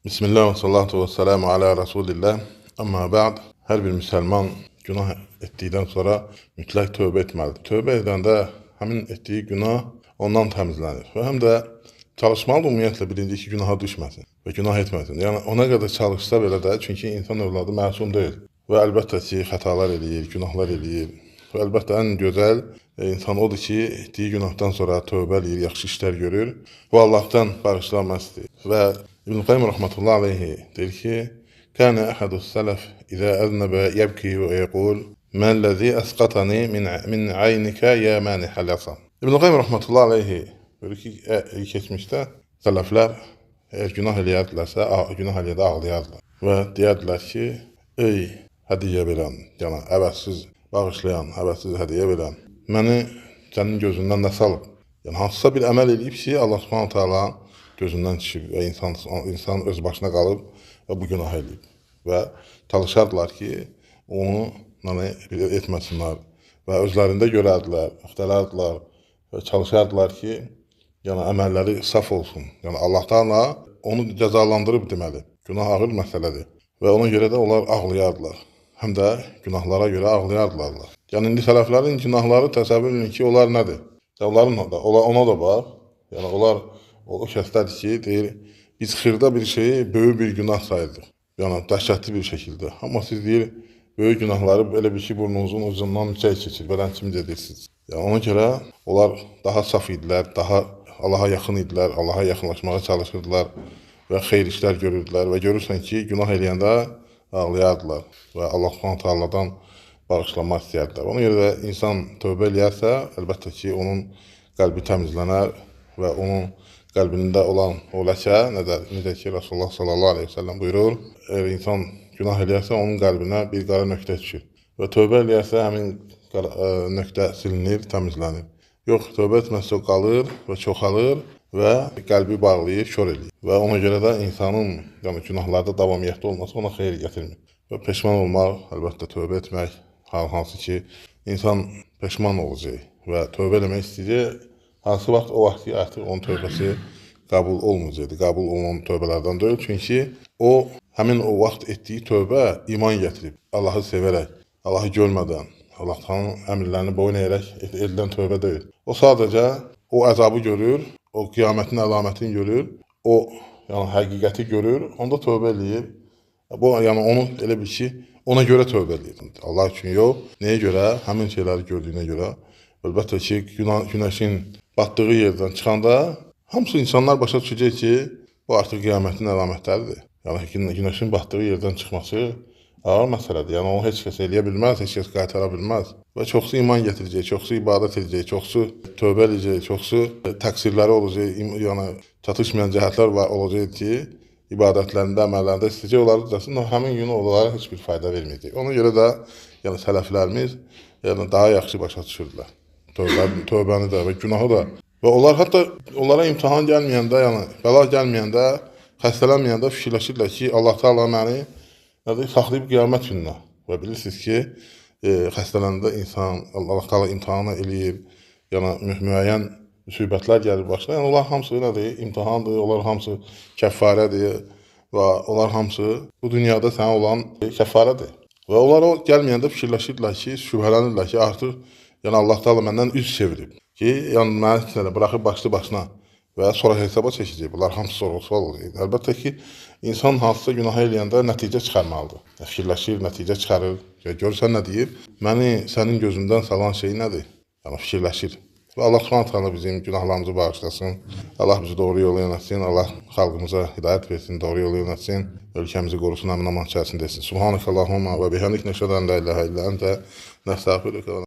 Bismillah və salatu və selamu alə Rasulillah. Amma ba'd, hər bir müsəlman günah etdikdən sonra mütləq tövbə etməlidir. Tövbə edəndə həmin etdiyi günah ondan təmizlənir və həm də çalışmalıdır ümumiyyətlə birinci ki, günaha düşməsin və günah etməsin. Yəni ona qədər çalışsa belə də, çünki insan övladı məsum deyil və əlbəttə ki, xətalar eləyir, günahlar eləyir və əlbəttə ən gözəl insan odur ki, etdiyi günahdan sonra tövbə eləyir, yaxşı işlər görür və Allahdan bağışlanma istəyir. Və İbn Qayyim rahmetullah aleyhi deyir ki, "Kana ahadus salaf iza aznaba yabki ve yaqul: "Ma'llazi asqatani min aynika ya manihal asam." İbn Qayyim rahmetullah aleyhi deyir ki, keçmişdə sələflər əgər günah eləyərdilərsə, günah eləyəndə ağlayardılar və deyərdilər ki, "Ey hədiyyə verən, yəni əvəzsiz bağışlayan, əvəzsiz hədiyyə verən, məni sənin gözündən nə salıb?" Yəni hansısa bir əməl eləyib ki, Allah Subhanahu taala gözündən düşüb və insan öz başına qalıb və bu günah eləyib. Və çalışardılar ki, onu etməsinlər və özlərində görərdilər, axtarardılar və çalışardılar ki, yəni əməlləri saf olsun. Yəni Allah Taala onu cəzalandırıb deməli. Günah ağır məsələdir və ona görə də onlar ağlayardılar. Həm də günahlara görə ağlayardılar. Yəni indi sələflərin günahları təsəvvür edin ki, onlar nədir? Onların da ona da bax. Yəni onlar o kəslərdir ki, deyir, biz xırda bir şeyi böyük bir günah sayırdıq. Yəni, dəhşətli bir şəkildə. Amma siz deyir, böyük günahları elə bir ki, burnunuzun ucundan çək keçir, verən kimi edirsiniz. Yəni, ona görə onlar daha saf idilər, daha Allaha yaxın idilər, Allaha yaxınlaşmağa çalışırdılar və xeyir işlər görürdülər və görürsən ki, günah eləyəndə ağlayardılar və Allah Subhanahu bağışlanmaq istəyərdilər. Ona görə də insan tövbə eləyərsə, əlbəttə ki, onun qəlbi təmizlənər və onun qəlbində olan o ləkə, necə ki, Rasulullah sallallahu aleyhi ve sellem buyurur, eğer insan günah eləyərsə, onun qəlbinə bir qara nöqtə düşür. Və tövbə eləyərsə, həmin nöqtə silinir, təmizlənir. Yox, tövbə etməsə qalır və çoxalır və qəlbi bağlayır, kör eləyir. Və ona görə də insanın günahlarda davamiyyətli olması ona xeyir gətirmir. Və peşman olmaq, əlbəttə tövbə etmək, hansı ki, insan peşman olacaq və tövbə eləmək istəyəcək, hansı vaxt o vaxt ki, artıq onun tövbəsi qəbul olmayacaqdır, qəbul olunan tövbələrdən deyil. Çünki o, həmin o vaxt etdiyi tövbə iman gətirib, Allahı sevərək, Allahı görmədən, Allahın əmrlərini boyun əyərək edilən tövbə deyil. O sadəcə o əzabı görür, o qiyamətin əlamətini görür, o həqiqəti görür, onda tövbə eləyir. Bu, yəni onu elə bir ki, ona görə tövbə eləyir. Allah üçün yox, nəyə görə? Həmin şeyləri gördüyünə görə. Əlbəttə ki, günəşin batdığı yerdən çıxanda hamısı insanlar başa düşəcək ki, bu artıq qiyamətin əlamətləridir. Yəni günəşin batdığı yerdən çıxması ağır məsələdir. Yəni onu heç kəs eləyə bilməz, heç kəs qaytara bilməz. Və çoxsu iman gətirəcək, çoxsu ibadət edəcək, çoxsu tövbə edəcək, çoxsu təqsirləri olacaq, yəni çatışmayan cəhətlər olacaq ki, ibadətlərində, əməllərində istəyəcək onları düzəlsin, həmin gün onlara heç bir fayda verməyəcək. Ona görə də yəni sələflərimiz daha yaxşı başa düşürdülər. Tövbəni də və günahı da. Və onlar hətta onlara imtahan gəlməyəndə, yəni bəla gəlməyəndə, xəstələnməyəndə fikirləşirlər ki, Allah Taala məni saxlayıb qiyamət gününə. Və bilirsiniz ki, xəstələndə insan, Allah Taala imtahanı eləyib, yəni müəyyən müsibətlər gəlir başına. Yəni onlar hamısı nədir? İmtahandır, onlar hamısı kəffarədir və onlar hamısı bu dünyada sənə olan kəffarədir. Və onlar o gəlməyəndə fikirləşirlər ki, şübhələnirlər ki, artıq yəni Allah Taala məndən üz çevirib ki, yəni məni buraxıb başına və sonra hesaba çəkəcək. Bunlar hamısı sorğu-sual olacaq. Əlbəttə ki, insan hansısa günah eləyəndə nəticə çıxarmalıdır. Fikirləşir, nəticə çıxarır. Görürsən nə deyir? Məni sənin gözündən salan şey nədir? Yəni fikirləşir. Və Allah Subhanahu bizim günahlarımızı bağışlasın. Allah bizi doğru yola yönətsin. Allah xalqımıza hidayət versin, doğru yola yönətsin. Ölkəmizi qorusun, əmin aman içərisində etsin. Subhanakallahumma və bihamdik, nəşhədu an la ilaha illa ente, nəstəğfiruka.